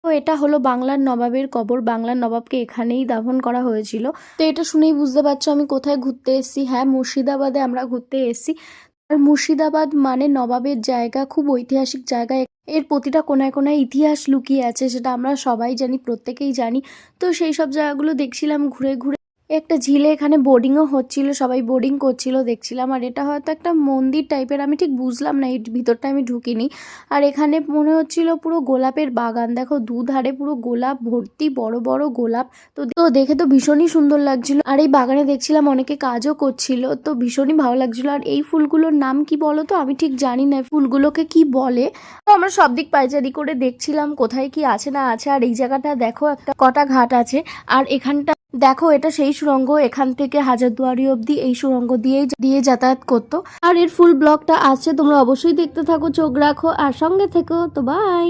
তো এটা হলো বাংলার নবাবের কবর। বাংলার নবাবকে এখানেই দাফন করা হয়েছিল। তো এটা শুনেই বুঝতে পারছো আমি কোথায় ঘুরতে এসেছি। হ্যাঁ, মুর্শিদাবাদে আমরা ঘুরতে এসেছি। আর মুর্শিদাবাদ মানে নবাবের জায়গা, খুব ঐতিহাসিক জায়গা। এর প্রতিটা কোনায় কোনায় ইতিহাস লুকিয়ে আছে, সেটা আমরা সবাই জানি, প্রত্যেকেই জানি। তো সেই সব জায়গাগুলো দেখছিলাম ঘুরে ঘুরে। একটা ঝিলে এখানে বোর্ডিংও হচ্ছিল, সবাই বোর্ডিং করছিল দেখছিলাম। আর এটা হয়তো একটা মন্দির টাইপের, আমি ঠিক বুঝলাম না, এর ভিতরটা আমি ঢুকিনি। আর এখানে মনে হচ্ছিল পুরো গোলাপের বাগান, দেখো দুধারে পুরো গোলাপ ভর্তি, বড় বড় গোলাপ। তো দেখে তো ভীষণই সুন্দর লাগছিল। আর এই বাগানে দেখছিলাম অনেকে কাজও করছিল, তো ভীষণই ভালো লাগছিল। আর এই ফুলগুলোর নাম কি বলো তো, আমি ঠিক জানি না ফুলগুলোকে কি বলে। তো আমরা সব দিক পাইচারি করে দেখছিলাম কোথায় কি আছে না আছে। আর এই জায়গাটা দেখো, একটা কটা ঘাট আছে। আর এখানটা দেখো, এটা সেই সুড়ঙ্গ, এখান থেকে হাজারদুয়ারি অব্দি এই সুড়ঙ্গ দিয়ে যাতায়াত করতো। আর এর ফুল ব্লগটা আছে, তোমরা অবশ্যই দেখতে থাকো, চোখ রাখো আর সঙ্গে থেকো। তো বাই।